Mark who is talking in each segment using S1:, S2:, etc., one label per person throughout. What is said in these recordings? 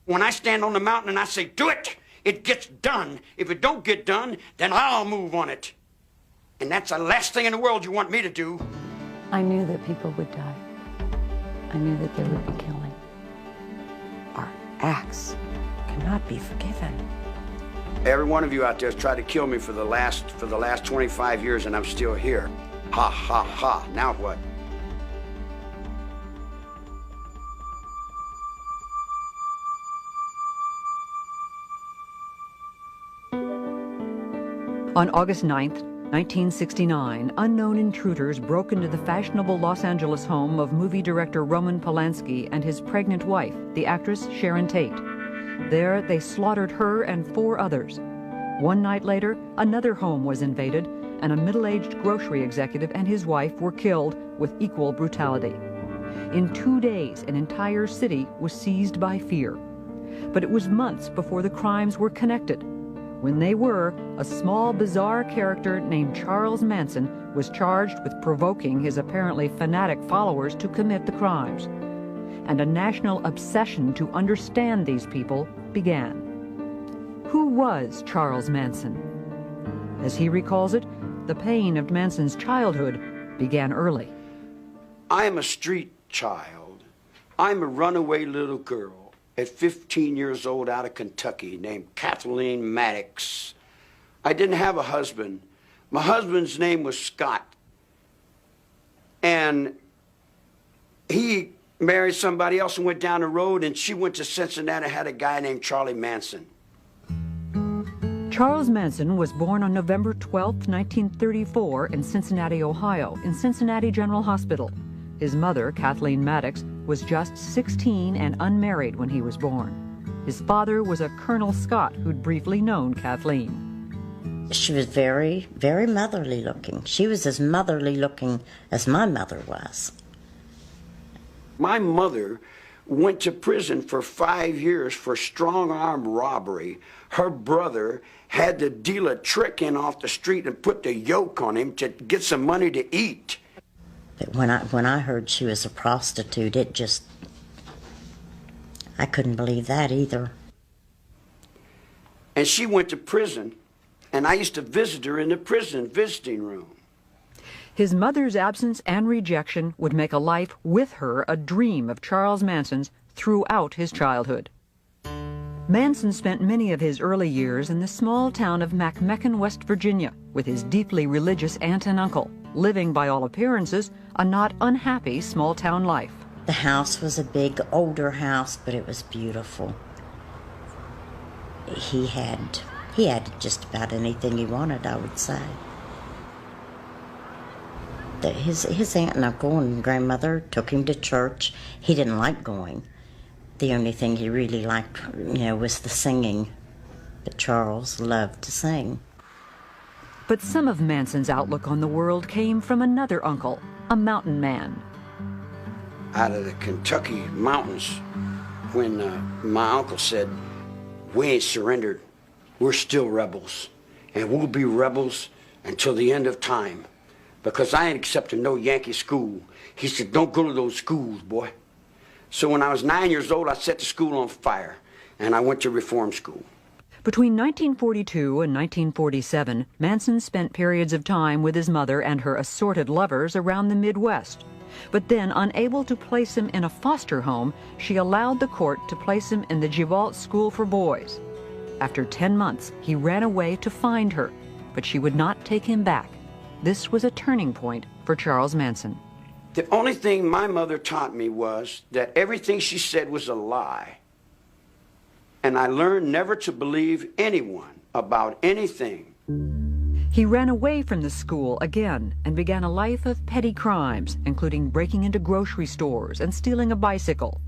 S1: When I stand on the mountain and I say, do it, it gets done. If it don't get done, then I'll move on it. And that's the last thing in the world you want me to do.
S2: I knew that people would die. I knew that there would be killing.
S3: Our acts cannot be forgiven.
S1: Every one of you out there has tried to kill me for the last 25 years, and I'm still here. Ha, ha, ha. Now what?
S4: On August 9th, 1969, unknown intruders broke into the fashionable Los Angeles home of movie director Roman Polanski and his pregnant wife, the actress Sharon Tate. There, they slaughtered her and 4 others. One night later, another home was invaded, and a middle-aged grocery executive and his wife were killed with equal brutality. In 2 days, an entire city was seized by fear. But it was months before the crimes were connected. When they were, a small, bizarre character named Charles Manson was charged with provoking his apparently fanatic followers to commit the crimes. And a national obsession to understand these people began. Who was Charles Manson? As he recalls it, the pain of Manson's childhood began early.
S1: I am a street child. I'm a runaway little girl at 15 years old out of Kentucky named Kathleen Maddox. I didn't have a husband. My husband's name was Scott. And he married somebody else and went down the road, and she went to Cincinnati and had a guy named Charlie Manson.
S4: Charles Manson was born on November 12, 1934 in Cincinnati, Ohio, in Cincinnati General Hospital. His mother, Kathleen Maddox, was just 16 and unmarried when he was born. His father was a Colonel Scott who'd briefly known Kathleen.
S3: She was very, very motherly looking. She was as motherly looking as my mother was.
S1: My mother went to prison for 5 years for strong-arm robbery. Her brother had to deal a trick in off the street and put the yoke on him to get some money to eat.
S3: But when I heard she was a prostitute, it just, I couldn't believe that either.
S1: And she went to prison, and I used to visit her in the prison visiting room.
S4: His mother's absence and rejection would make a life with her a dream of Charles Manson's throughout his childhood. Manson spent many of his early years in the small town of McMecken, West Virginia, with his deeply religious aunt and uncle, living, by all appearances, a not unhappy small-town life.
S3: The house was a big, older house, but it was beautiful. He had just about anything he wanted, I would say. His aunt and uncle and grandmother took him to church. He didn't like going. The only thing he really liked, was the singing. But Charles loved to sing.
S4: But some of Manson's outlook on the world came from another uncle, a mountain man.
S1: Out of the Kentucky mountains, when my uncle said, "We ain't surrendered, we're still rebels, and we'll be rebels until the end of time, because I ain't accepting no Yankee school." He said, "Don't go to those schools, boy." So when I was 9 years old, I set the school on fire, and I went to reform school.
S4: Between 1942 and 1947, Manson spent periods of time with his mother and her assorted lovers around the Midwest. But then, unable to place him in a foster home, she allowed the court to place him in the Givalt School for Boys. After 10 months, he ran away to find her, but she would not take him back. This was a turning point for Charles Manson.
S1: The only thing my mother taught me was that everything she said was a lie. And I learned never to believe anyone about anything.
S4: He ran away from the school again and began a life of petty crimes, including breaking into grocery stores and stealing a bicycle.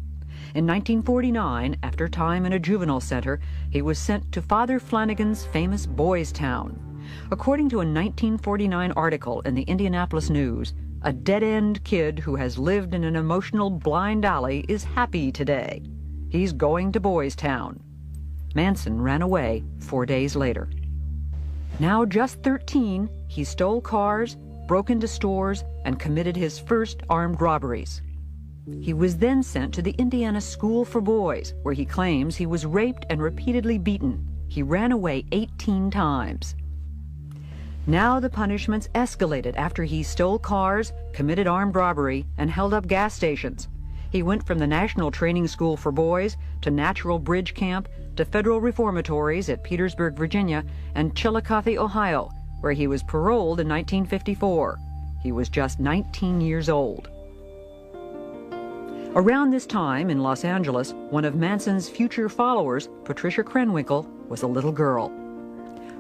S4: In 1949, after time in a juvenile center, he was sent to Father Flanagan's famous Boys Town. According to a 1949 article in the Indianapolis News, a dead-end kid who has lived in an emotional blind alley is happy today. He's going to Boys Town. Manson ran away 4 days later. Now just 13, he stole cars, broke into stores, and committed his first armed robberies. He was then sent to the Indiana School for Boys, where he claims he was raped and repeatedly beaten. He ran away 18 times. Now the punishments escalated after he stole cars, committed armed robbery, and held up gas stations. He went from the National Training School for Boys to Natural Bridge Camp to federal reformatories at Petersburg, Virginia, and Chillicothe, Ohio, where he was paroled in 1954. He was just 19 years old. Around this time in Los Angeles, one of Manson's future followers, Patricia Krenwinkel, was a little girl.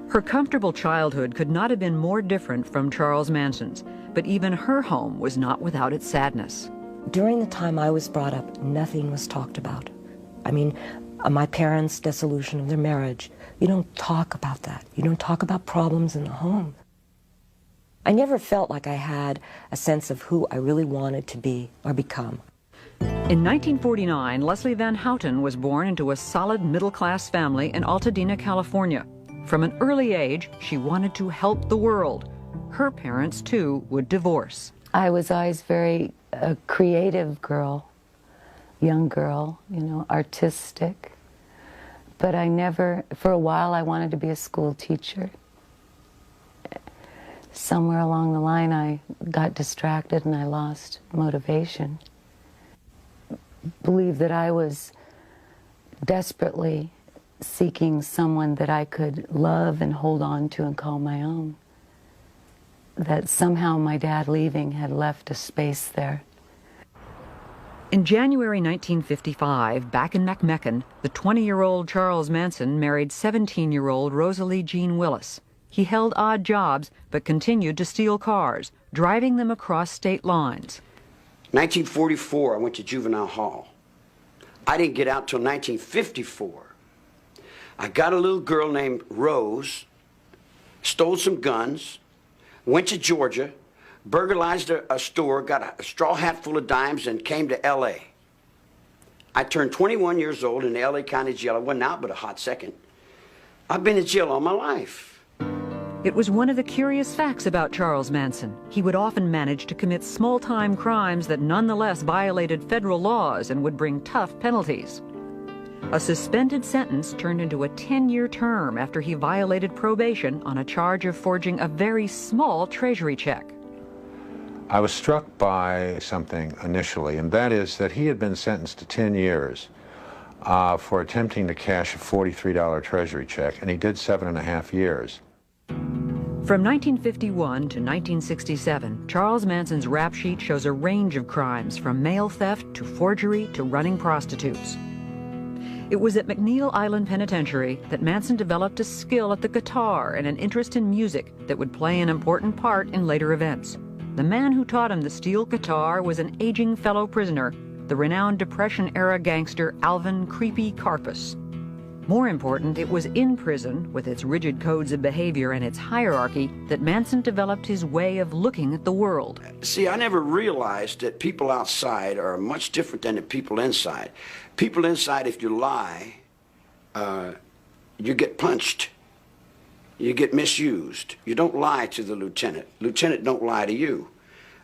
S4: Her comfortable childhood could not have been more different from Charles Manson's, but even her home was not without its sadness.
S5: During the time I was brought up, nothing was talked about. I mean, my parents' dissolution of their marriage, you don't talk about that. You don't talk about problems in the home. I never felt like I had a sense of who I really wanted to be or become.
S4: In 1949, Leslie Van Houten was born into a solid middle-class family in Altadena, California. From an early age, she wanted to help the world. Her parents, too, would divorce.
S2: I was always very a creative girl, young girl, you know, artistic. But I never, for a while, I wanted to be a school teacher. Somewhere along the line, I got distracted and I lost motivation. Believe that I was desperately seeking someone that I could love and hold on to and call my own. That somehow my dad leaving had left a space there.
S4: In January 1955, back in McMecken, the 20-year-old Charles Manson married 17-year-old Rosalie Jean Willis. He held odd jobs, but continued to steal cars, driving them across state lines.
S1: 1944, I went to juvenile hall. I didn't get out till 1954. I got a little girl named Rose, stole some guns, went to Georgia, burglarized a store, got a straw hat full of dimes, and came to L.A. I turned 21 years old in the L.A. County Jail. I wasn't out but a hot second. I've been in jail all my life.
S4: It was one of the curious facts about Charles Manson. He would often manage to commit small-time crimes that nonetheless violated federal laws and would bring tough penalties. A suspended sentence turned into a 10-year term after he violated probation on a charge of forging a very small treasury check.
S6: I was struck by something initially, and that is that he had been sentenced to 10 years for attempting to cash a $43 treasury check, and he did 7.5 years.
S4: From 1951 to 1967, Charles Manson's rap sheet shows a range of crimes, from mail theft to forgery to running prostitutes. It was at McNeil Island Penitentiary that Manson developed a skill at the guitar and an interest in music that would play an important part in later events. The man who taught him the steel guitar was an aging fellow prisoner, the renowned Depression-era gangster Alvin "Creepy" Karpus. More important, it was in prison, with its rigid codes of behavior and its hierarchy, that Manson developed his way of looking at the world.
S1: See, I never realized that people outside are much different than the people inside. People inside, if you lie, you get punched. You get misused. You don't lie to the lieutenant. Lieutenant don't lie to you.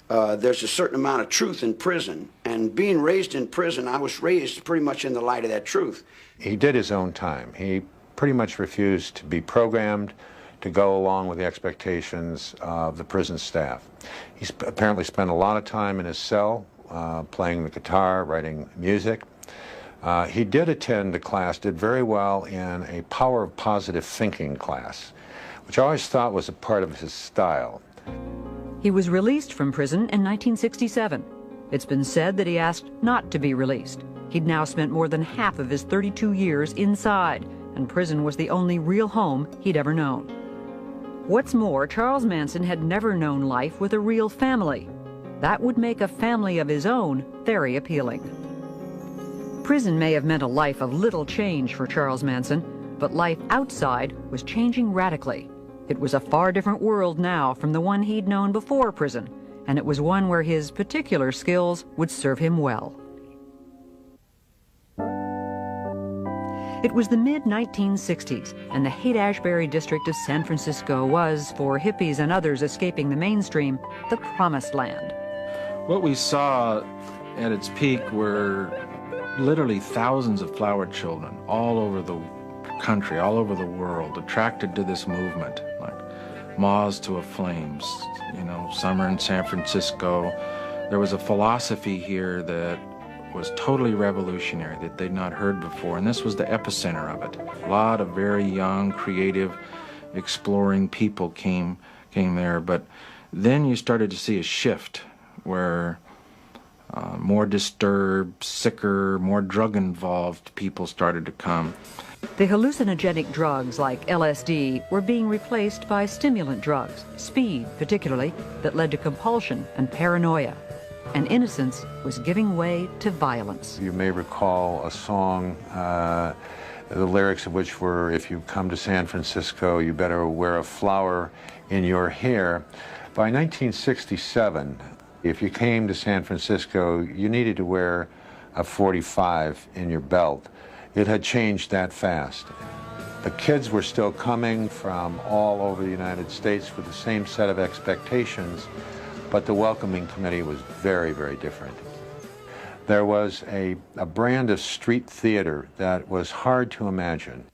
S1: There's a certain amount of truth in prison, and being raised in prison, I was raised pretty much in the light of that truth.
S6: He did his own time. He pretty much refused to be programmed to go along with the expectations of the prison staff. He apparently spent a lot of time in his cell playing the guitar, writing music. He did attend a class, did very well in a power of positive thinking class, which I always thought was a part of his style.
S4: He was released from prison in 1967. It's been said that he asked not to be released. He'd now spent more than half of his 32 years inside, and prison was the only real home he'd ever known. What's more, Charles Manson had never known life with a real family. That would make a family of his own very appealing. Prison may have meant a life of little change for Charles Manson, but life outside was changing radically. It was a far different world now from the one he'd known before prison, and it was one where his particular skills would serve him well. It was the mid-1960s, and the Haight-Ashbury district of San Francisco was, for hippies and others escaping the mainstream, the promised land.
S7: What we saw at its peak were literally thousands of flower children all over the country, all over the world, attracted to this movement, like moths to a flame, you know, summer in San Francisco. There was a philosophy here that was totally revolutionary that they'd not heard before, and this was the epicenter of it. A lot of very young, creative, exploring people came there, but then you started to see a shift where more disturbed, sicker, more drug-involved people started to come.
S4: The hallucinogenic drugs like LSD were being replaced by stimulant drugs, speed particularly, that led to compulsion and paranoia. And innocence was giving way to violence.
S6: You may recall a song, the lyrics of which were, if you come to San Francisco, you better wear a flower in your hair. By 1967, if you came to San Francisco, you needed to wear a .45 in your belt. It had changed that fast. The kids were still coming from all over the United States with the same set of expectations, but the welcoming committee was very, very different. There was a brand of street theater that was hard to imagine.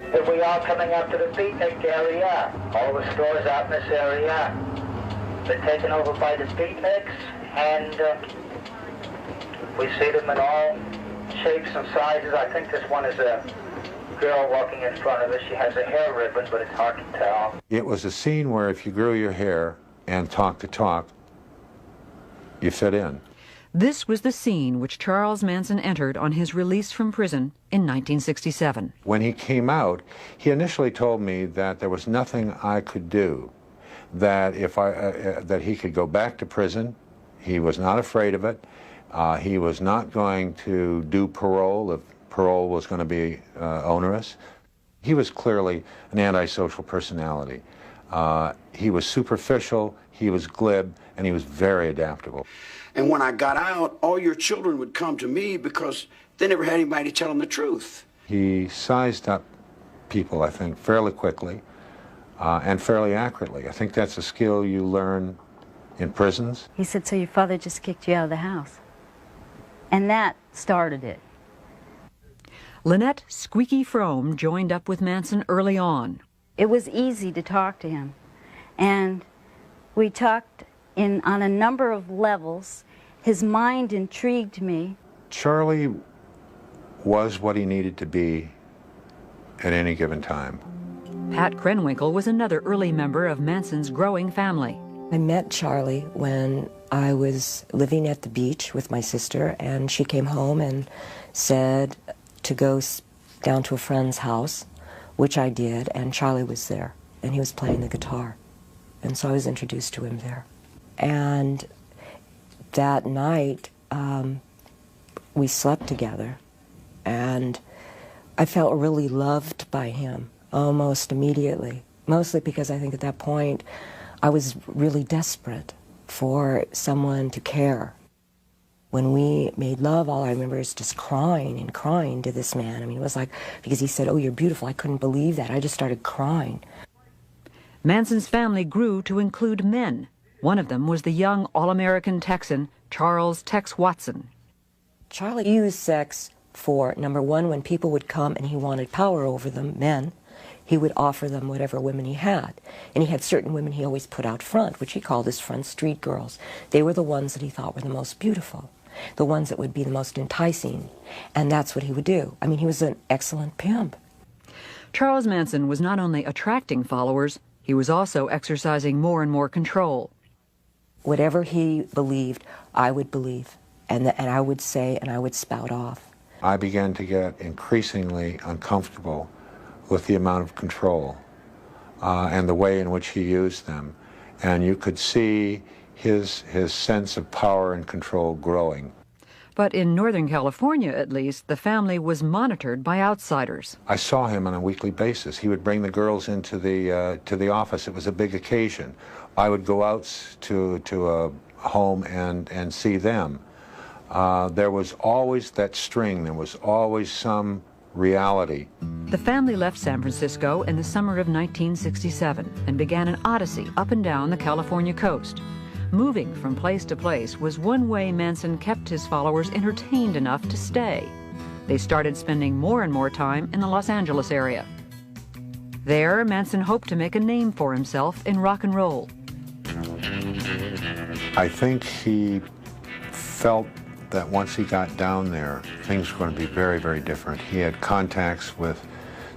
S8: If we are coming up to the beatnik area, all the stores out in this area, been taken over by the beatniks, and we see them in all shapes and sizes. I think this one is a girl walking in front of us. She has a hair ribbon, but it's hard to tell.
S6: It was a scene where if you grew your hair and talked the talk, you fit in.
S4: This was the scene which Charles Manson entered on his release from prison in 1967.
S6: When he came out, he initially told me that there was nothing I could do, that if that he could go back to prison. He was not afraid of it. He was not going to do parole if parole was going to be onerous. He was clearly an antisocial personality. He was superficial, he was glib, and he was very adaptable.
S1: And when I got out, all your children would come to me because they never had anybody to tell them the truth.
S6: He sized up people, I think, fairly quickly and fairly accurately. I think that's a skill you learn in prisons.
S9: He said, so your father just kicked you out of the house. And that started it.
S4: Lynette Squeaky Frome joined up with Manson early on.
S9: It was easy to talk to him. And we talked on a number of levels. His mind intrigued me.
S6: Charlie was what he needed to be at any given time.
S4: Pat Krenwinkel was another early member of Manson's growing family.
S5: I met Charlie when I was living at the beach with my sister, and she came home and said to go down to a friend's house, which I did, and Charlie was there, and he was playing the guitar. And so I was introduced to him there. And that night, we slept together, and I felt really loved by him almost immediately, mostly because I think at that point I was really desperate for someone to care. When we made love, all I remember is just crying and crying to this man. I mean, it was like, because he said, oh, you're beautiful. I couldn't believe that. I just started crying.
S4: Manson's family grew to include men. One of them was the young all-American Texan, Charles Tex Watson.
S5: Charlie used sex for, number one, when people would come and he wanted power over them, men, he would offer them whatever women he had. And he had certain women he always put out front, which he called his front street girls. They were the ones that he thought were the most beautiful, the ones that would be the most enticing. And that's what he would do. I mean, he was an excellent pimp.
S4: Charles Manson was not only attracting followers, he was also exercising more and more control.
S5: Whatever he believed, I would believe. And I would say, and I would spout off.
S6: I began to get increasingly uncomfortable with the amount of control and the way in which he used them. And you could see his sense of power and control growing.
S4: But in Northern California, at least, the family was monitored by outsiders.
S6: I saw him on a weekly basis. He would bring the girls into the office. It was a big occasion. I would go out to a home and see them. There was always that string. There was always some reality.
S4: The family left San Francisco in the summer of 1967 and began an odyssey up and down the California coast. Moving from place to place was one way Manson kept his followers entertained enough to stay. They started spending more and more time in the Los Angeles area. There, Manson hoped to make a name for himself in rock and roll.
S6: I think he felt that once he got down there, things were going to be very, very different. He had contacts with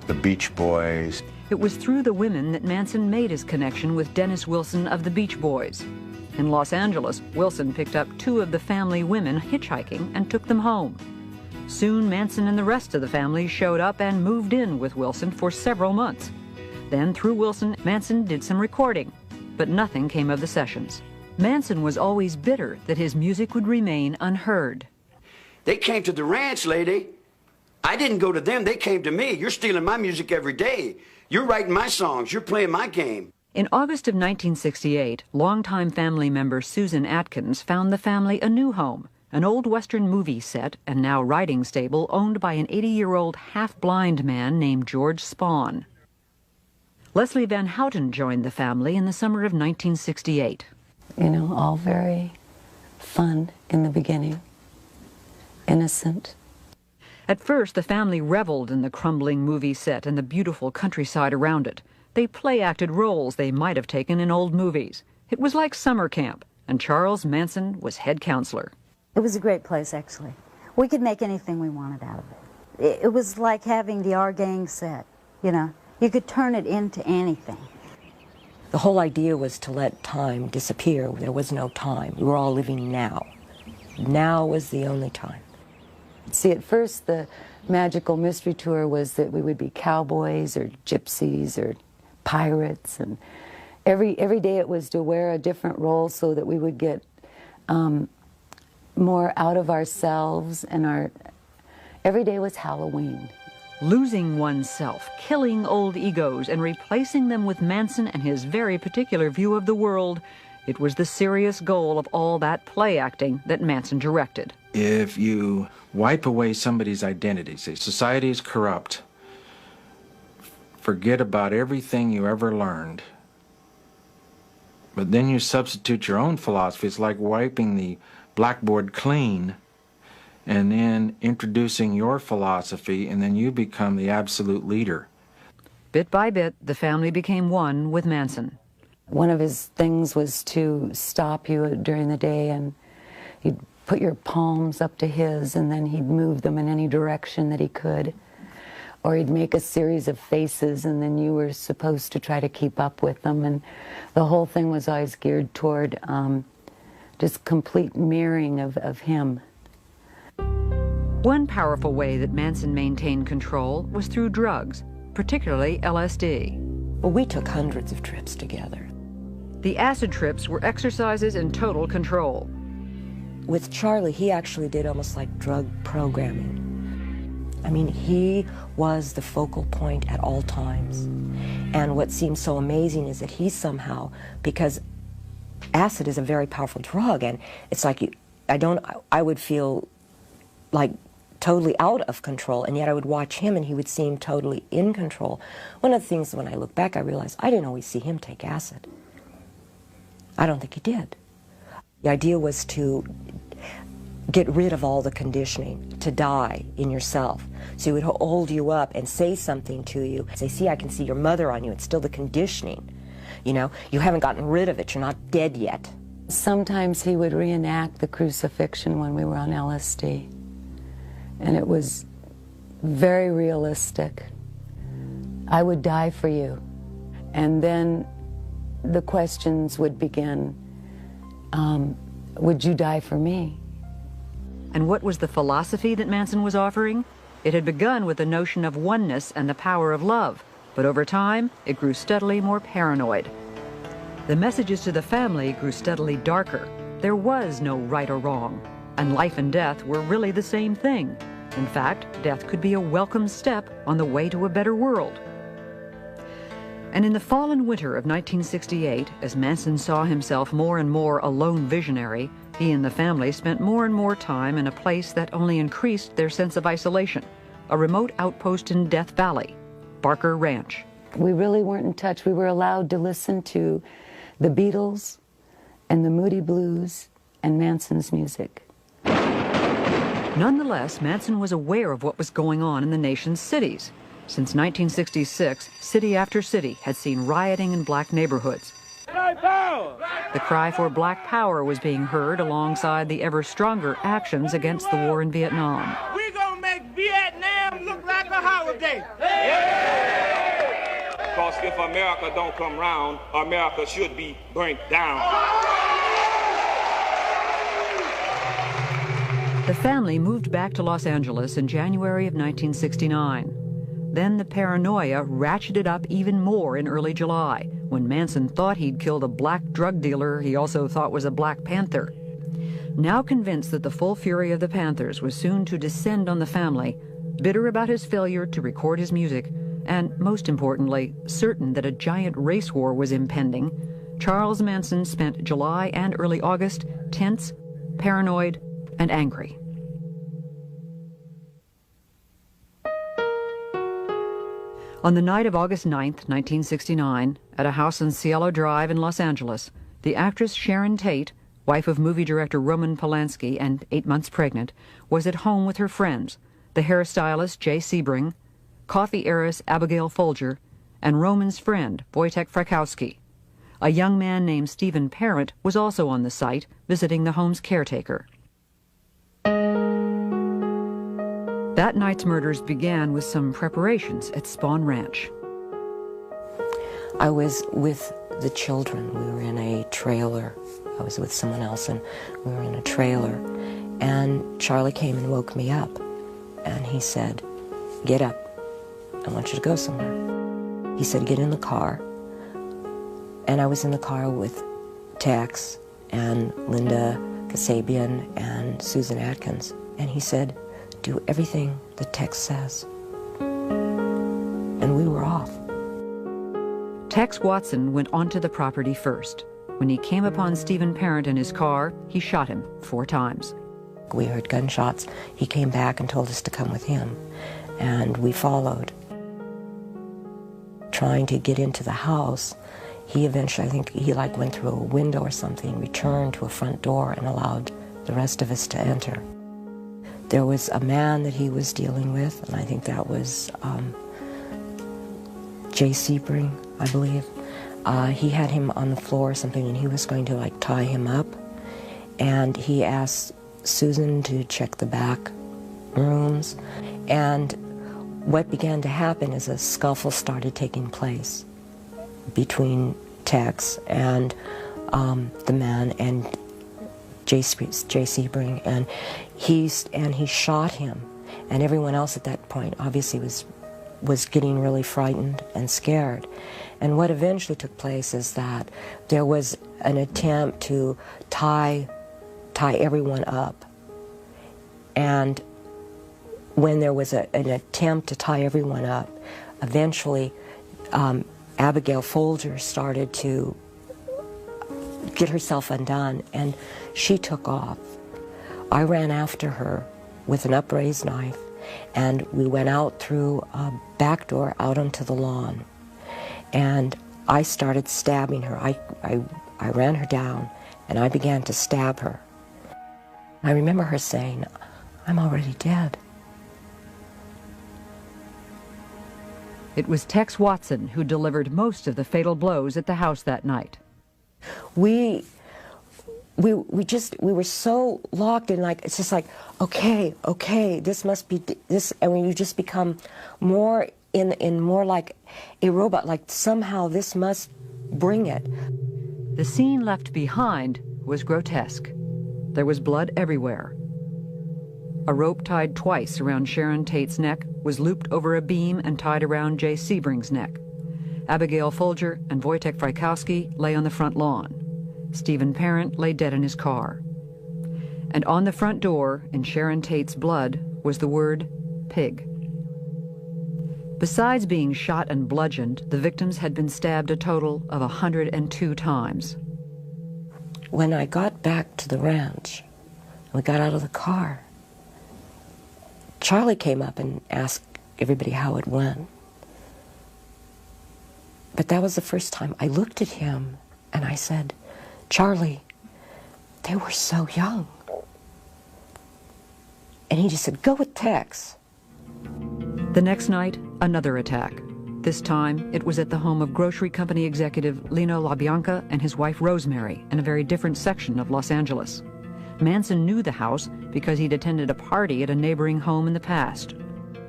S6: the Beach Boys.
S4: It was through the women that Manson made his connection with Dennis Wilson of the Beach Boys. In Los Angeles, Wilson picked up 2 of the family women hitchhiking and took them home. Soon, Manson and the rest of the family showed up and moved in with Wilson for several months. Then, through Wilson, Manson did some recording, but nothing came of the sessions. Manson was always bitter that his music would remain unheard.
S1: They came to the ranch, lady. I didn't go to them, they came to me. You're stealing my music every day. You're writing my songs, you're playing my game.
S4: In August of 1968, longtime family member Susan Atkins found the family a new home, an old Western movie set and now writing stable owned by an 80-year-old half-blind man named George Spahn. Leslie Van Houten joined the family in the summer of 1968.
S2: You know, all very fun in the beginning, innocent.
S4: At first, the family reveled in the crumbling movie set and the beautiful countryside around it. They play-acted roles they might have taken in old movies. It was like summer camp, and Charles Manson was head counselor.
S9: It was a great place, actually. We could make anything we wanted out of it. It was like having the Our Gang set, you know. You could turn it into anything.
S5: The whole idea was to let time disappear. There was no time. We were all living now. Now was the only time.
S2: See, at first the magical mystery tour was that we would be cowboys or gypsies or pirates, and every day it was to wear a different role so that we would get more out of ourselves, and every day was Halloween.
S4: Losing oneself, killing old egos, and replacing them with Manson and his very particular view of the world. It was the serious goal of all that play acting that Manson directed.
S7: If you wipe away somebody's identity, say society is corrupt, forget about everything you ever learned, but then you substitute your own philosophy, it's like wiping the blackboard clean and then introducing your philosophy, and then you become the absolute leader.
S4: Bit by bit, the family became one with Manson.
S2: One of his things was to stop you during the day, and he'd put your palms up to his, and then he'd move them in any direction that he could. Or he'd make a series of faces, and then you were supposed to try to keep up with them. And the whole thing was always geared toward just complete mirroring of him.
S4: One powerful way that Manson maintained control was through drugs, particularly LSD.
S5: Well, we took hundreds of trips together.
S4: The acid trips were exercises in total control.
S5: With Charlie, he actually did almost like drug programming. I mean, he was the focal point at all times. And what seems so amazing is that he somehow, because acid is a very powerful drug, and it's like I would feel like totally out of control, and yet I would watch him and he would seem totally in control. One of the things, when I look back, I realized I didn't always see him take acid. I don't think he did. The idea was to get rid of all the conditioning, to die in yourself. So he would hold you up and say something to you, say, see, I can see your mother on you. It's still the conditioning. You know, you haven't gotten rid of it. You're not dead yet.
S2: Sometimes he would reenact the crucifixion when we were on LSD. And it was very realistic. I would die for you. And then the questions would begin, would you die for me?
S4: And what was the philosophy that Manson was offering? It had begun with the notion of oneness and the power of love, but over time, it grew steadily more paranoid. The messages to the family grew steadily darker. There was no right or wrong, and life and death were really the same thing. In fact, death could be a welcome step on the way to a better world. And in the fall and winter of 1968, as Manson saw himself more and more a lone visionary, he and the family spent more and more time in a place that only increased their sense of isolation, a remote outpost in Death Valley, Barker Ranch.
S2: We really weren't in touch. We were allowed to listen to the Beatles and the Moody Blues and Manson's music.
S4: Nonetheless, Manson was aware of what was going on in the nation's cities. Since 1966, city after city had seen rioting in black neighborhoods. The cry for black power was being heard alongside the ever stronger actions against the war in Vietnam.
S10: We're gonna make Vietnam look like a holiday. Because if America don't come round, America should be burnt down.
S4: The family moved back to Los Angeles in January of 1969. Then the paranoia ratcheted up even more in early July, when Manson thought he'd killed a black drug dealer he also thought was a Black Panther. Now convinced that the full fury of the Panthers was soon to descend on the family, bitter about his failure to record his music, and most importantly, certain that a giant race war was impending, Charles Manson spent July and early August tense, paranoid, and angry. On the night of August 9th, 1969, at a house on Cielo Drive in Los Angeles, the actress Sharon Tate, wife of movie director Roman Polanski and 8 months pregnant, was at home with her friends, the hairstylist Jay Sebring, coffee heiress Abigail Folger, and Roman's friend Wojtek Frykowski. A young man named Stephen Parent was also on the site, visiting the home's caretaker. That night's murders began with some preparations at Spawn Ranch.
S5: I was with the children. We were in a trailer. I was with someone else, and we were in a trailer. And Charlie came and woke me up. And he said, "Get up. I want you to go somewhere." He said, "Get in the car." And I was in the car with Tex and Linda Kasabian and Susan Atkins. And he said, "Do everything the Tex says." And we were off.
S4: Tex Watson went onto the property first. When he came upon Stephen Parent in his car, he shot him 4 times.
S5: We heard gunshots. He came back and told us to come with him. And we followed. Trying to get into the house, he eventually, I think he went through a window or something, returned to a front door and allowed the rest of us to enter. There was a man that he was dealing with, and I think that was Jay Sebring, I believe. He had him on the floor or something, and he was going to tie him up. And he asked Susan to check the back rooms. And what began to happen is a scuffle started taking place between Tex and the man and Jay Sebring, and he shot him, and everyone else at that point obviously was getting really frightened and scared. And what eventually took place is that there was an attempt to tie everyone up, and when there was an attempt to tie everyone up, eventually Abigail Folger started to get herself undone, and she took off. I ran after her with an upraised knife, and we went out through a back door out onto the lawn. And I started stabbing her. I ran her down, and I began to stab her. I remember her saying, "I'm already dead."
S4: It was Tex Watson who delivered most of the fatal blows at the house that night.
S5: We were so locked in, it's just okay, this must be this, and when you just become more in more like a robot, somehow this must bring it.
S4: The scene left behind was grotesque. There was blood everywhere. A rope tied twice around Sharon Tate's neck was looped over a beam and tied around Jay Sebring's neck. Abigail Folger and Wojtek Frykowski lay on the front lawn. Stephen Parent lay dead in his car. And on the front door, in Sharon Tate's blood, was the word pig. Besides being shot and bludgeoned, the victims had been stabbed a total of 102 times.
S5: When I got back to the ranch, we got out of the car, Charlie came up and asked everybody how it went. But that was the first time I looked at him and I said, "Charlie, they were so young. And he just said, go with Tex.
S4: The next night, another attack. This time, it was at the home of grocery company executive Lino LaBianca and his wife Rosemary in a very different section of Los Angeles. Manson knew the house because he'd attended a party at a neighboring home in the past.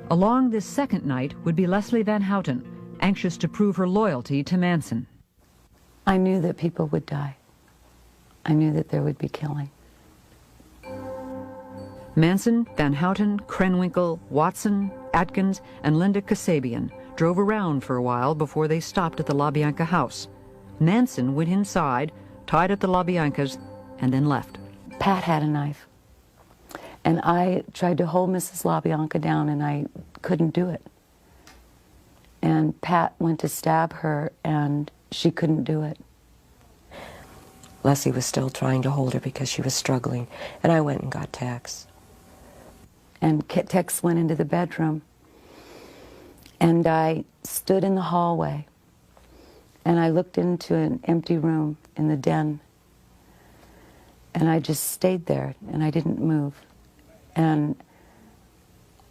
S4: Along this second night would be Leslie Van Houten, anxious to prove her loyalty to Manson.
S2: I knew that people would die. I knew that there would be killing.
S4: Manson, Van Houten, Krenwinkel, Watson, Atkins, and Linda Kasabian drove around for a while before they stopped at the LaBianca house. Manson went inside, tied up the LaBiancas, and then left.
S2: Pat had a knife, and I tried to hold Mrs. LaBianca down, and I couldn't do it. And Pat went to stab her, and she couldn't do it.
S5: Leslie was still trying to hold her because she was struggling, and I went and got Tex.
S2: And Tex went into the bedroom, and I stood in the hallway, and I looked into an empty room in the den, and I just stayed there, and I didn't move. And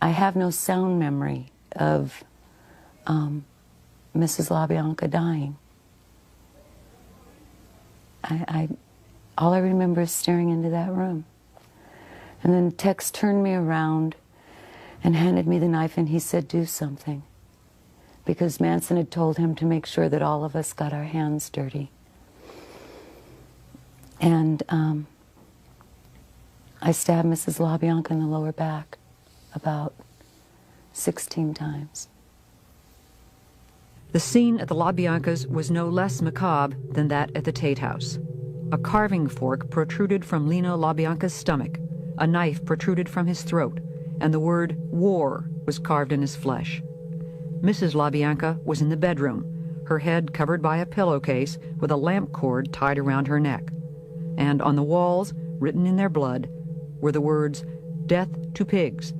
S2: I have no sound memory of Mrs. LaBianca dying. All I remember is staring into that room. And then Tex turned me around and handed me the knife, and he said, do something. Because Manson had told him to make sure that all of us got our hands dirty. And I stabbed Mrs. LaBianca in the lower back about 16 times.
S4: The scene at the LaBiancas was no less macabre than that at the Tate House. A carving fork protruded from Lino LaBianca's stomach, a knife protruded from his throat, and the word war was carved in his flesh. Mrs. LaBianca was in the bedroom, her head covered by a pillowcase with a lamp cord tied around her neck. And on the walls, written in their blood, were the words, death to pigs,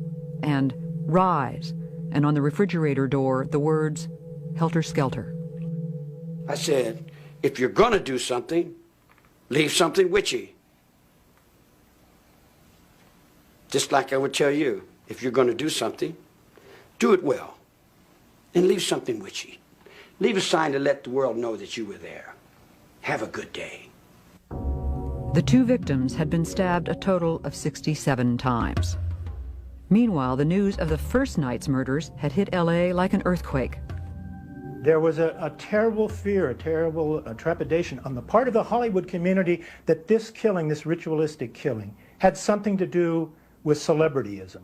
S4: and rise, and on the refrigerator door, the words, helter skelter.
S1: I said, if you're gonna do something, leave something with you. Just like I would tell you, if you're gonna do something, do it well, and leave something with you. Leave a sign to let the world know that you were there. Have a good day.
S4: The two victims had been stabbed a total of 67 times. Meanwhile, the news of the first night's murders had hit LA like an earthquake.
S11: There was a terrible fear, a terrible trepidation on the part of the Hollywood community that this killing, this ritualistic killing, had something to do with celebrityism.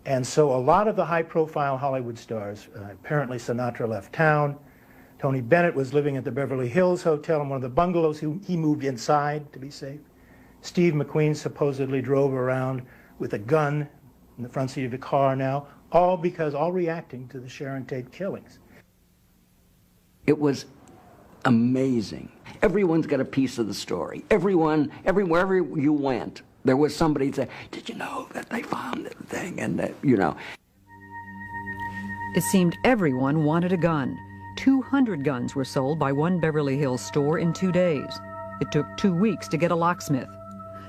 S11: And so a lot of the high-profile Hollywood stars, apparently Sinatra left town. Tony Bennett was living at the Beverly Hills Hotel in one of the bungalows. He moved inside to be safe. Steve McQueen supposedly drove around with a gun in the front seat of a car now, all reacting to the Sharon Tate killings.
S12: It was amazing. Everyone's got a piece of the story. Everywhere you went, there was somebody saying, did you know that they found the thing? And that, you know.
S4: It seemed everyone wanted a gun. 200 guns were sold by one Beverly Hills store in 2 days. It took 2 weeks to get a locksmith.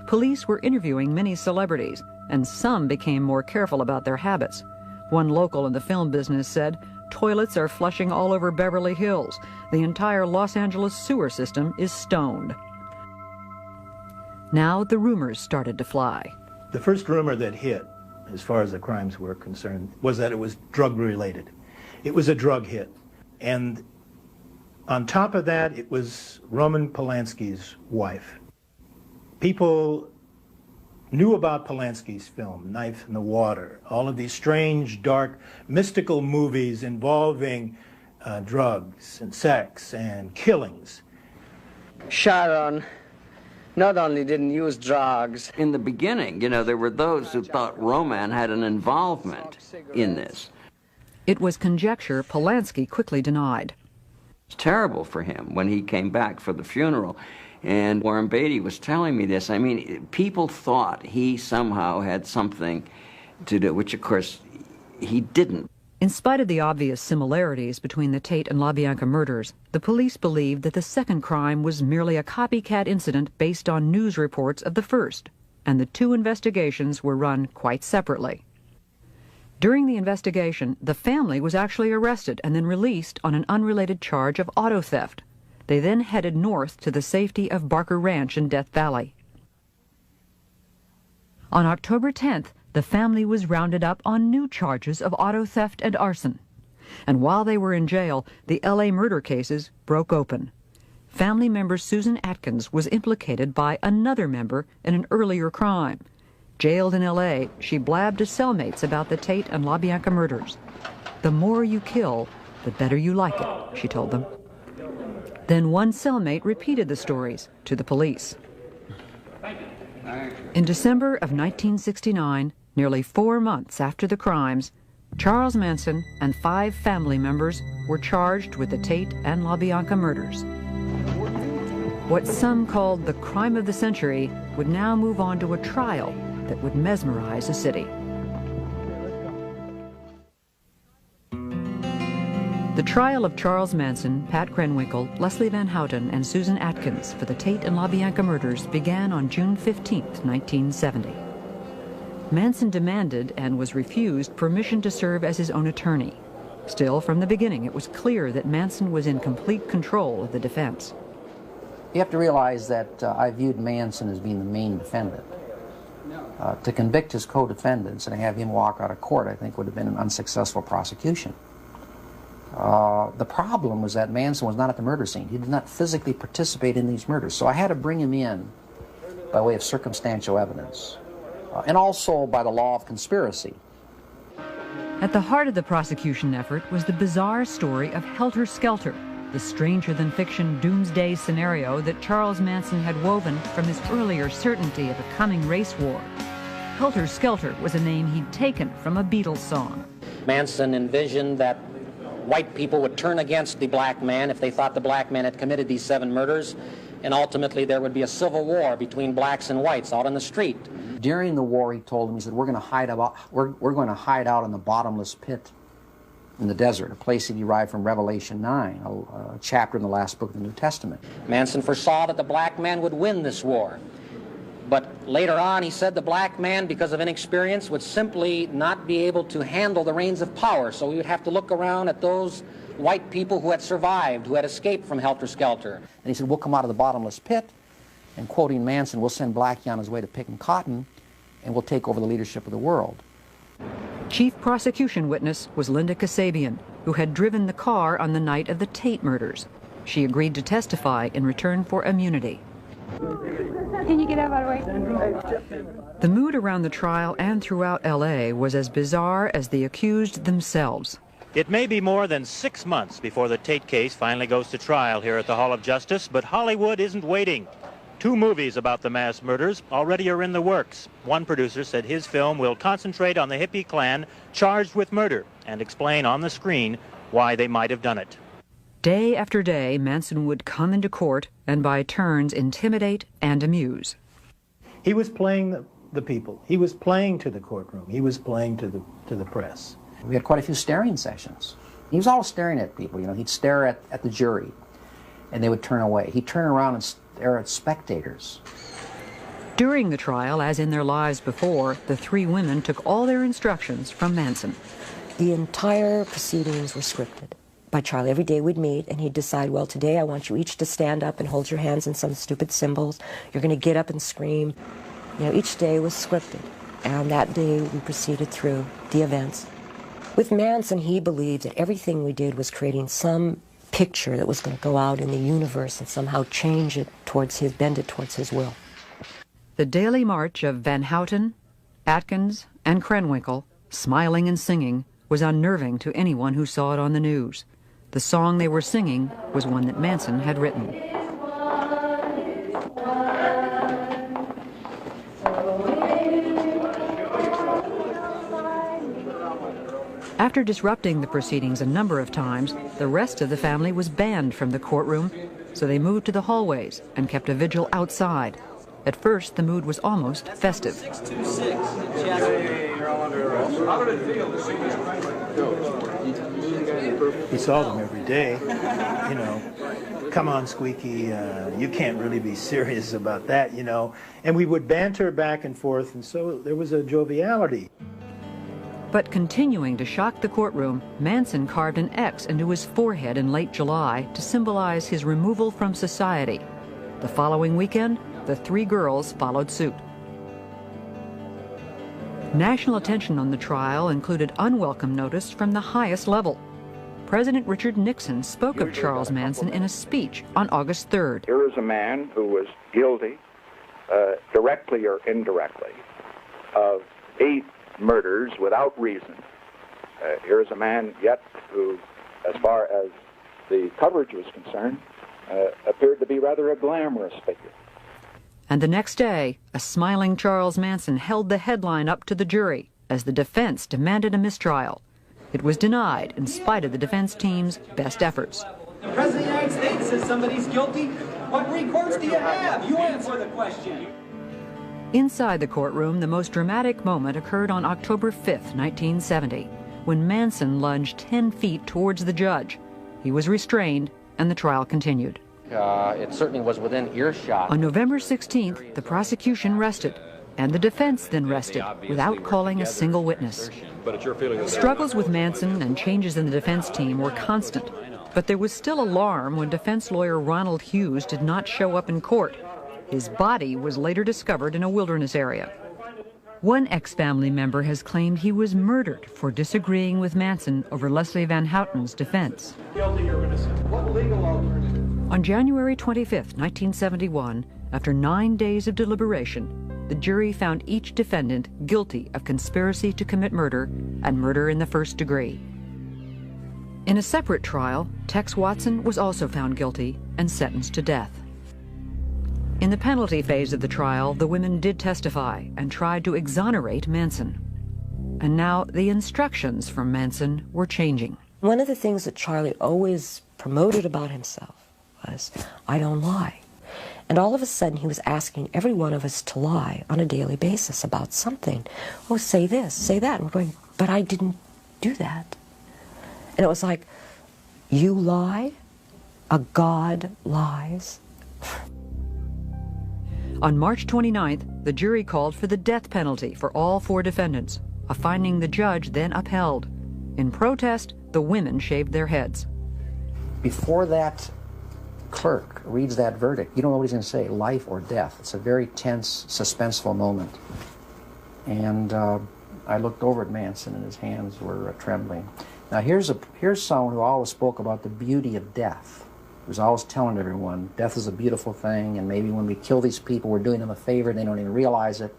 S4: Police were interviewing many celebrities, and some became more careful about their habits. One local in the film business said, toilets are flushing all over Beverly Hills. The entire Los Angeles sewer system is stoned. Now the rumors started to fly.
S11: The first rumor that hit, as far as the crimes were concerned, was that it was drug-related. It was a drug hit. And on top of that, it was Roman Polanski's wife. People knew about Polanski's film, Knife in the Water, all of these strange, dark, mystical movies involving drugs and sex and killings.
S12: Sharon not only didn't use drugs. In the beginning, you know, there were those who thought Roman had an involvement in this.
S4: It was conjecture Polanski quickly denied.
S12: It's terrible for him when he came back for the funeral. And Warren Beatty was telling me this. I mean, people thought he somehow had something to do, which of course he didn't.
S4: In spite of the obvious similarities between the Tate and LaBianca murders, the police believed that the second crime was merely a copycat incident based on news reports of the first, and the two investigations were run quite separately. During the investigation, the family was actually arrested and then released on an unrelated charge of auto theft. They then headed north to the safety of Barker Ranch in Death Valley. On October 10th, the family was rounded up on new charges of auto theft and arson. And while they were in jail, the L.A. murder cases broke open. Family member Susan Atkins was implicated by another member in an earlier crime. Jailed in L.A., she blabbed to cellmates about the Tate and LaBianca murders. "The more you kill, the better you like it," she told them. Then one cellmate repeated the stories to the police. In December of 1969, nearly 4 months after the crimes, Charles Manson and 5 family members were charged with the Tate and LaBianca murders. What some called the crime of the century would now move on to a trial that would mesmerize a city. The trial of Charles Manson, Pat Krenwinkel, Leslie Van Houten, and Susan Atkins for the Tate and LaBianca murders began on June 15, 1970. Manson demanded and was refused permission to serve as his own attorney. Still, from the beginning, it was clear that Manson was in complete control of the defense.
S13: You have to realize that I viewed Manson as being the main defendant. To convict his co-defendants and have him walk out of court, I think, would have been an unsuccessful prosecution. The problem was that Manson was not at the murder scene. He did not physically participate in these murders, so I had to bring him in by way of circumstantial evidence, and also by the law of conspiracy.
S4: At the heart of the prosecution effort was the bizarre story of Helter Skelter, the stranger-than-fiction doomsday scenario that Charles Manson had woven from his earlier certainty of a coming race war. Helter Skelter was a name he'd taken from a Beatles song.
S13: Manson envisioned that white people would turn against the black man if they thought the black man had committed these 7 murders, and ultimately there would be a civil war between blacks and whites out on the street. During the war, he told them, he said, we're going to hide out in the bottomless pit in the desert, a place he derived from Revelation 9, a chapter in the last book of the New Testament. Manson foresaw that the black man would win this war. But later on, he said the black man, because of inexperience, would simply not be able to handle the reins of power. So we would have to look around at those white people who had survived, who had escaped from Helter Skelter. And he said, we'll come out of the bottomless pit, and quoting Manson, we'll send Blackie on his way to picking cotton, and we'll take over the leadership of the world.
S4: Chief prosecution witness was Linda Kasabian, who had driven the car on the night of the Tate murders. She agreed to testify in return for immunity.
S14: Can you get out of the way?
S4: The mood around the trial and throughout L.A. was as bizarre as the accused themselves.
S15: It may be more than 6 months before the Tate case finally goes to trial here at the Hall of Justice, but Hollywood isn't waiting. 2 movies about the mass murders already are in the works. One producer said his film will concentrate on the hippie clan charged with murder and explain on the screen why they might have done it.
S4: Day after day, Manson would come into court and by turns intimidate and amuse.
S11: He was playing the people. He was playing to the courtroom. He was playing to the press.
S13: We had quite a few staring sessions. He was always staring at people, you know. He'd stare at the jury, and they would turn away. He'd turn around and stare at spectators.
S4: During the trial, as in their lives before, the 3 women took all their instructions from Manson.
S5: The entire proceedings were scripted by Charlie. Every day we'd meet, and he'd decide, well, today I want you each to stand up and hold your hands in some stupid symbols. You're going to get up and scream. You know, each day was scripted, and that day we proceeded through the events. With Manson, he believed that everything we did was creating some picture that was going to go out in the universe and somehow change it towards his, bend it towards his will.
S4: The daily march of Van Houten, Atkins, and Krenwinkel, smiling and singing, was unnerving to anyone who saw it on the news. The song they were singing was one that Manson had written. After disrupting the proceedings a number of times, the rest of the family was banned from the courtroom, so they moved to the hallways and kept a vigil outside. At first, the mood was almost festive.
S16: 626. now under arrest. How did it feel to see this crime?
S11: We saw them every day. You know, come on, Squeaky, you can't really be serious about that, you know. And we would banter back and forth, and so there was a joviality.
S4: But continuing to shock the courtroom, Manson carved an X into his forehead in late July to symbolize his removal from society. The following weekend, the 3 girls followed suit. National attention on the trial included unwelcome notice from the highest level. President Richard Nixon spoke of Charles Manson in a speech on August 3rd.
S17: Here is a man who was guilty, directly or indirectly, of 8 murders without reason. Here is a man yet who, as far as the coverage was concerned, appeared to be rather a glamorous figure.
S4: And the next day, a smiling Charles Manson held the headline up to the jury as the defense demanded a mistrial. It was denied in spite of the defense team's best efforts.
S18: The President of the United States says somebody's guilty. What recourse do you have? You answer the question.
S4: Inside the courtroom, the most dramatic moment occurred on October 5th, 1970, when Manson lunged 10 feet towards the judge. He was restrained, and the trial continued.
S13: It certainly was within earshot.
S4: On November 16th, the prosecution rested, and the defense then rested without calling a single witness. Struggles with Manson and changes in the defense team were constant, but there was still alarm when defense lawyer Ronald Hughes did not show up in court. His body was later discovered in a wilderness area. One ex-family member has claimed he was murdered for disagreeing with Manson over Leslie Van Houten's defense.
S16: Guilty or innocent? What legal alternative?
S4: On January 25th, 1971, after 9 days of deliberation, the jury found each defendant guilty of conspiracy to commit murder and murder in the first degree. In a separate trial, Tex Watson was also found guilty and sentenced to death. In the penalty phase of the trial, the women did testify and tried to exonerate Manson. And now the instructions from Manson were changing.
S5: One of the things that Charlie always promoted about himself was, I don't lie. And all of a sudden he was asking every one of us to lie on a daily basis about something. Oh, say this, say that. And we're going, but I didn't do that. And it was like, you lie? A God lies?
S4: On March 29th, the jury called for the death penalty for all 4 defendants, a finding the judge then upheld. In protest, the women shaved their heads.
S19: Before that clerk reads that verdict, you don't know what he's going to say, life or death. It's a very tense, suspenseful moment. And I looked over at Manson, and his hands were trembling. Now here's someone who always spoke about the beauty of death. He was always telling everyone, death is a beautiful thing, and maybe when we kill these people, we're doing them a favor, and they don't even realize it.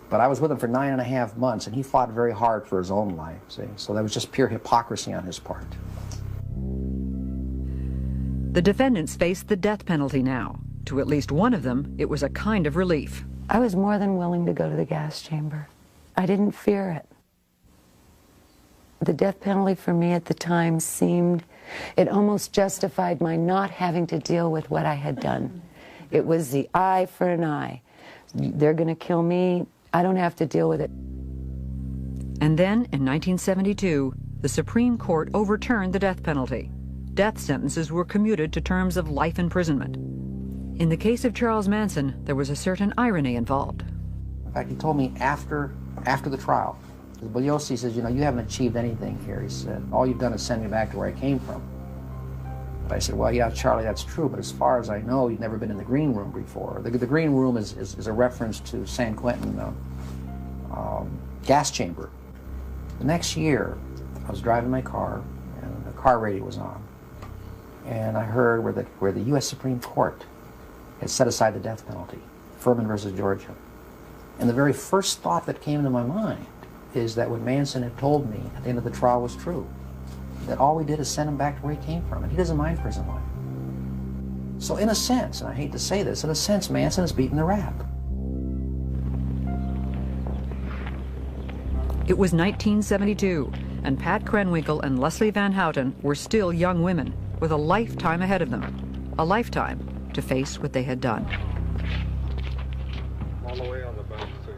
S19: But I was with him for 9.5 months, and he fought very hard for his own life, see? So that was just pure hypocrisy on his part.
S4: The defendants faced the death penalty now. To at least one of them, it was a kind of relief.
S2: I was more than willing to go to the gas chamber. I didn't fear it. The death penalty for me at the time seemed, it almost justified my not having to deal with what I had done. It was the eye for an eye. They're going to kill me. I don't have to deal with it.
S4: And then, in 1972, the Supreme Court overturned the death penalty. Death sentences were commuted to terms of life imprisonment. In the case of Charles Manson, there was a certain irony involved.
S19: In fact, he told me after the trial, Bugliosi says, you know, you haven't achieved anything here, he said. All you've done is send me back to where I came from. But I said, well, yeah, Charlie, that's true, but as far as I know, you've never been in the green room before. The green room is a reference to San Quentin gas chamber. The next year, I was driving my car, and the car radio was on. And I heard where the U.S. Supreme Court had set aside the death penalty, Furman versus Georgia. And the very first thought that came to my mind is that what Manson had told me at the end of the trial was true. That all we did is send him back to where he came from, and he doesn't mind prison life. So in a sense, and I hate to say this, in a sense, Manson has beaten the rap.
S4: It was 1972, and Pat Krenwinkel and Leslie Van Houten were still young women with a lifetime ahead of them, a lifetime to face what they had done.
S16: All the way on the back, too.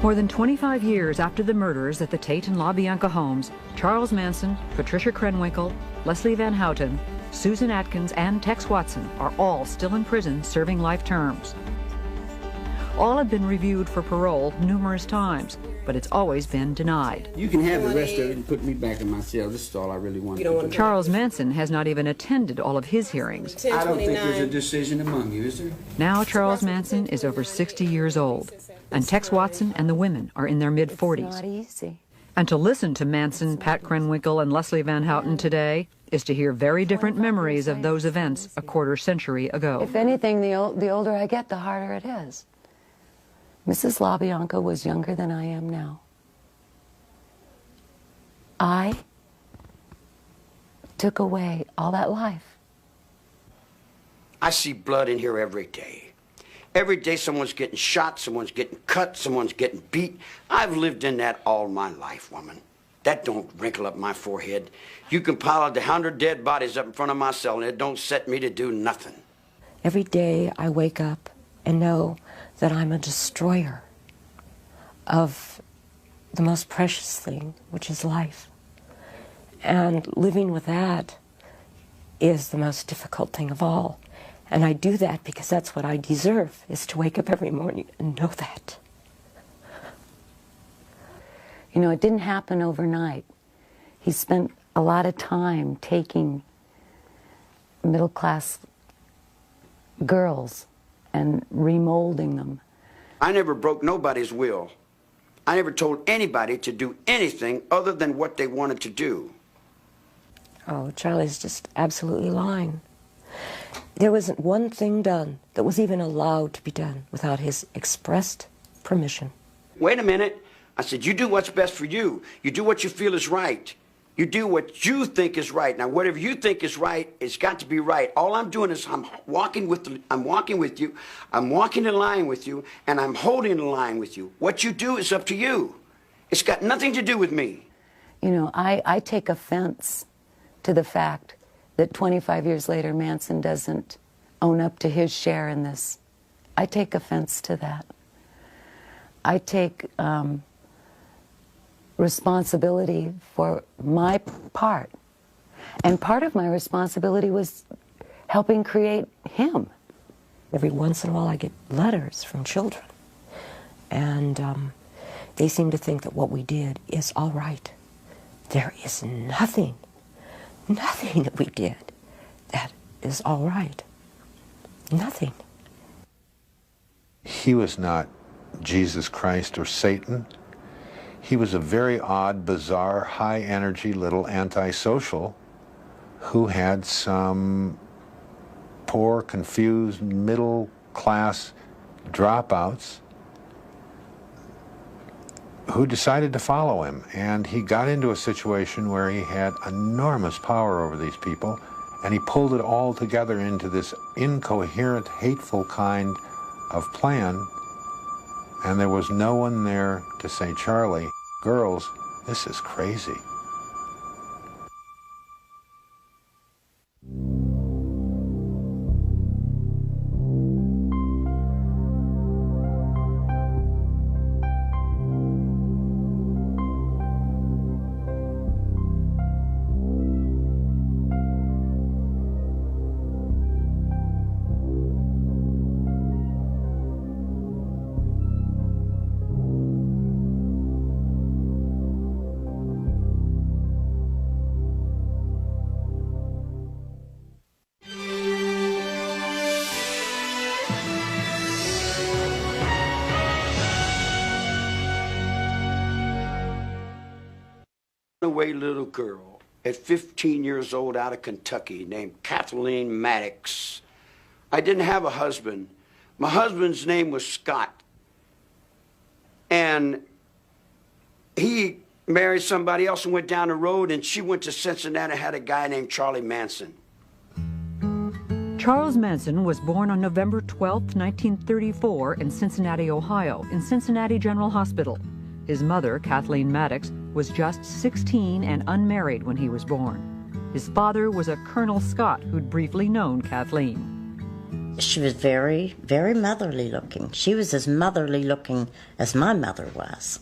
S4: More than 25 years after the murders at the Tate and LaBianca homes, Charles Manson, Patricia Krenwinkel, Leslie Van Houten, Susan Atkins, and Tex Watson are all still in prison serving life terms. All have been reviewed for parole numerous times, but it's always been denied.
S1: You can have the rest of it and put me back in my cell. This is all I really want to do.
S4: Charles Manson has not even attended all of his hearings.
S1: I don't think there's a decision among you, is there?
S4: Now Charles Manson is over 60 years old, and Tex Watson and the women are in their mid-40s.
S2: Not easy.
S4: And to listen to Manson, Pat Krenwinkel, and Leslie Van Houten today is to hear very different memories of those events a quarter century ago.
S2: If anything, the older I get, the harder it is. Mrs. LaBianca was younger than I am now. I took away all that life.
S1: I see blood in here every day. Every day someone's getting shot, someone's getting cut, someone's getting beat. I've lived in that all my life, woman. That don't wrinkle up my forehead. You can pile 100 dead bodies up in front of my cell and it don't set me to do nothing.
S5: Every day I wake up and know that I'm a destroyer of the most precious thing, which is life. And living with that is the most difficult thing of all. And I do that because that's what I deserve, is to wake up every morning and know that.
S2: You know, it didn't happen overnight. He spent a lot of time taking middle-class girls and remolding them.
S1: I never broke nobody's will. I never told anybody to do anything other than what they wanted to do.
S5: Oh, Charlie's just absolutely lying. There wasn't one thing done that was even allowed to be done without his expressed permission.
S1: Wait a minute. I said, you do what's best for you. You do what you feel is right. You do what you think is right. Now, whatever you think is right, it's got to be right. All I'm doing is I'm walking with you, I'm walking the line with you, and I'm holding the line with you. What you do is up to you. It's got nothing to do with me.
S2: You know, I take offense to the fact that 25 years later Manson doesn't own up to his share in this. I take offense to that. I take responsibility for my part. And part of my responsibility was helping create him.
S5: Every once in a while I get letters from children. And they seem to think that what we did is all right. There is nothing that we did that is all right. Nothing.
S6: He was not Jesus Christ or Satan. He was a very odd, bizarre, high-energy little antisocial who had some poor, confused, middle-class dropouts who decided to follow him. And he got into a situation where he had enormous power over these people, and he pulled it all together into this incoherent, hateful kind of plan. And there was no one there to say, Charlie, girls, this is crazy.
S1: Away little girl at 15 years old out of Kentucky named Kathleen Maddox. I didn't have a husband. My husband's name was Scott. And he married somebody else and went down the road, and she went to Cincinnati and had a guy named Charlie Manson.
S4: Charles Manson was born on November 12, 1934 in Cincinnati, Ohio, in Cincinnati General Hospital. His mother, Kathleen Maddox, was just 16 and unmarried when he was born. His father was a Colonel Scott who'd briefly known Kathleen.
S3: She was very, very motherly looking. She was as motherly looking as my mother was.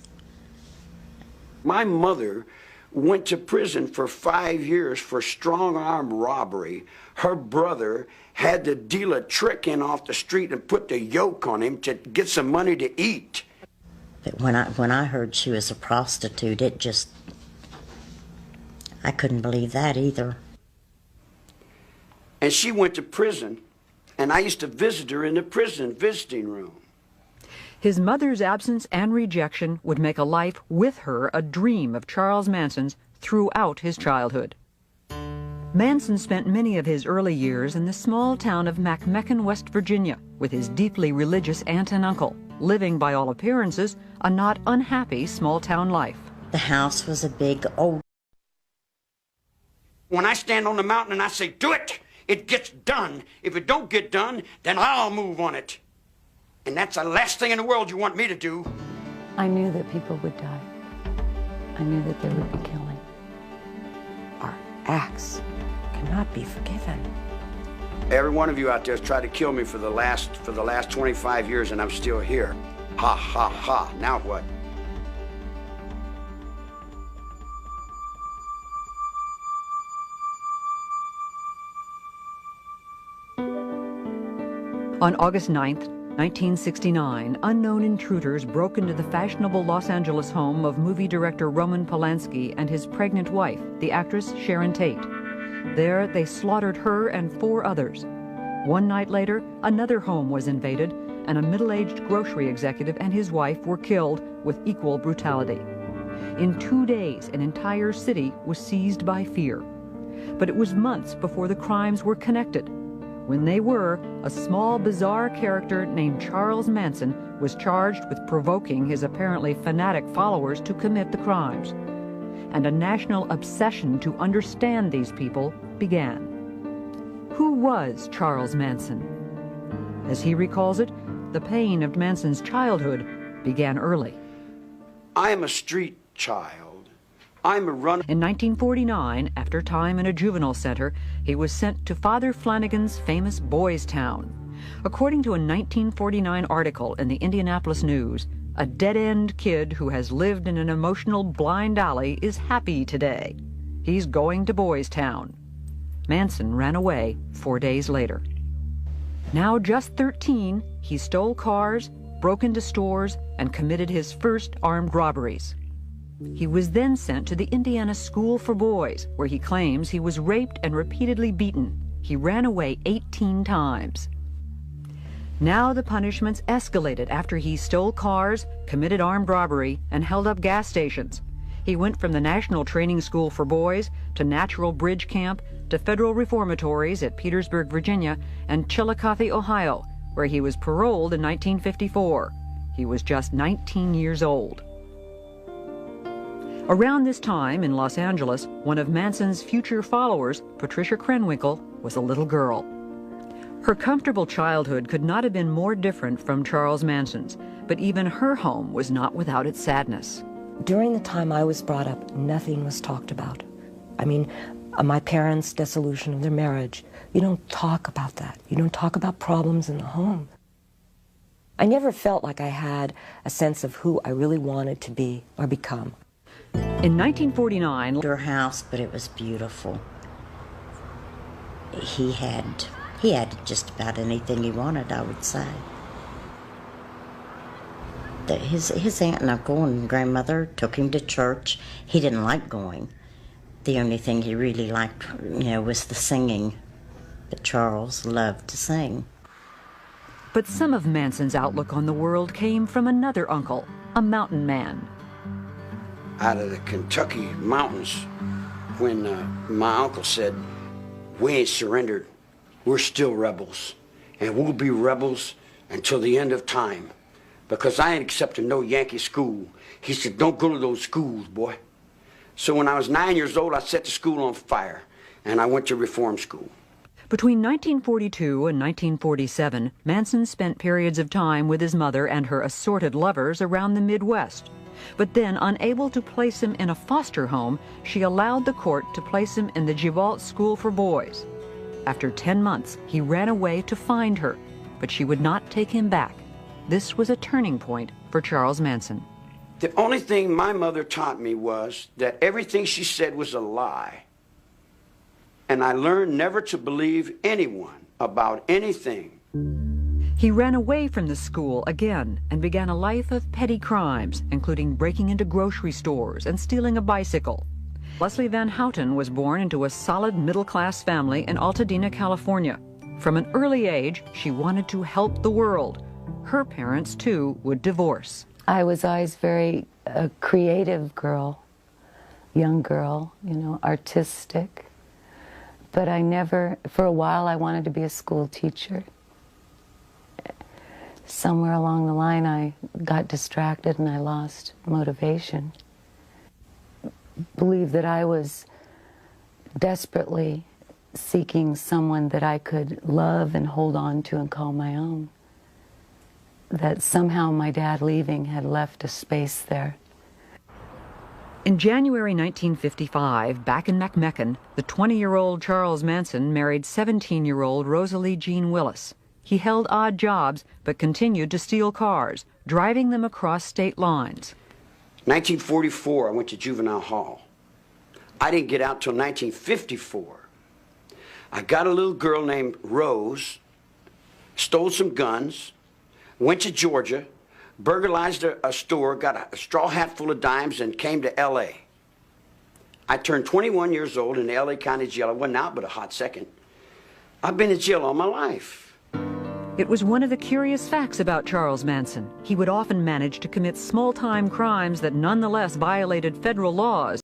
S1: My mother went to prison for 5 years for strong-arm robbery. Her brother had to deal a trick in off the street and put the yoke on him to get some money to eat.
S3: But when I heard she was a prostitute, it just, I couldn't believe that either.
S1: And she went to prison, and I used to visit her in the prison visiting room.
S4: His mother's absence and rejection would make a life with her a dream of Charles Manson's throughout his childhood. Manson spent many of his early years in the small town of McMecken, West Virginia, with his deeply religious aunt and uncle, living, by all appearances, a not unhappy small-town life.
S3: The house was a big old...
S1: When I stand on the mountain and I say, do it, it gets done. If it don't get done, then I'll move on it. And that's the last thing in the world you want me to do.
S2: I knew that people would die. I knew that there would be killing.
S5: Our acts cannot be forgiven.
S1: Every one of you out there has tried to kill me for the last 25 years, and I'm still here. Ha, ha, ha. Now what?
S4: On August 9th, 1969, unknown intruders broke into the fashionable Los Angeles home of movie director Roman Polanski and his pregnant wife, the actress Sharon Tate. There, they slaughtered her and 4 others. One night later, another home was invaded, and a middle-aged grocery executive and his wife were killed with equal brutality. In 2 days, an entire city was seized by fear. But it was months before the crimes were connected. When they were, a small, bizarre character named Charles Manson was charged with provoking his apparently fanatic followers to commit the crimes. And a national obsession to understand these people began. Who was Charles Manson? As he recalls it, the pain of Manson's childhood began early.
S1: I am a street child. I'm a runner.
S4: In 1949, after time in a juvenile center, he was sent to Father Flanagan's famous Boys Town. According to a 1949 article in the Indianapolis News, a dead-end kid who has lived in an emotional blind alley is happy today. He's going to Boys Town. Manson ran away 4 days later. Now just 13, he stole cars, broke into stores, and committed his first armed robberies. He was then sent to the Indiana School for Boys, where he claims he was raped and repeatedly beaten. He ran away 18 times. Now the punishments escalated after he stole cars, committed armed robbery, and held up gas stations. He went from the National Training School for Boys to Natural Bridge Camp to federal reformatories at Petersburg, Virginia, and Chillicothe, Ohio, where he was paroled in 1954. He was just 19 years old. Around this time in Los Angeles, one of Manson's future followers, Patricia Krenwinkel, was a little girl. Her comfortable childhood could not have been more different from Charles Manson's, but even her home was not without its sadness.
S5: During the time I was brought up, nothing was talked about. I mean, my parents' dissolution of their marriage, you don't talk about that. You don't talk about problems in the home. I never felt like I had a sense of who I really wanted to be or become.
S4: In 1949,
S3: her house, but it was beautiful. He had just about anything he wanted, I would say. His aunt and uncle and grandmother took him to church. He didn't like going. The only thing he really liked, was the singing. But Charles loved to sing.
S4: But some of Manson's outlook on the world came from another uncle, a mountain man.
S1: Out of the Kentucky mountains, when my uncle said, we ain't surrendered, we're still rebels, and we'll be rebels until the end of time, because I ain't accepting no Yankee school. He said, don't go to those schools, boy. So when I was 9 years old, I set the school on fire, and I went to reform school.
S4: Between 1942 and 1947, Manson spent periods of time with his mother and her assorted lovers around the Midwest. But then, unable to place him in a foster home, she allowed the court to place him in the Givalt School for Boys. After 10 months, he ran away to find her, but she would not take him back. This was a turning point for Charles Manson.
S1: The only thing my mother taught me was that everything she said was a lie. And I learned never to believe anyone about anything.
S4: He ran away from the school again and began a life of petty crimes, including breaking into grocery stores and stealing a bicycle. Leslie Van Houten was born into a solid middle-class family in Altadena, California. From an early age, she wanted to help the world. Her parents, too, would divorce.
S2: I was always very creative girl, young girl, you know, artistic. But I never, for a while, I wanted to be a school teacher. Somewhere along the line, I got distracted and I lost motivation. Believe that I was desperately seeking someone that I could love and hold on to and call my own. That somehow my dad leaving had left a space there.
S4: In January 1955, back in McMecken, the 20-year-old Charles Manson married 17-year-old Rosalie Jean Willis. He held odd jobs, but continued to steal cars, driving them across state lines.
S1: 1944, I went to juvenile hall. I didn't get out till 1954. I got a little girl named Rose, stole some guns, went to Georgia, burglarized a store, got a straw hat full of dimes, and came to L.A. I turned 21 years old in the L.A. County Jail. I wasn't out but a hot second. I've been in jail all my life.
S4: It was one of the curious facts about Charles Manson. He would often manage to commit small-time crimes that nonetheless violated federal laws.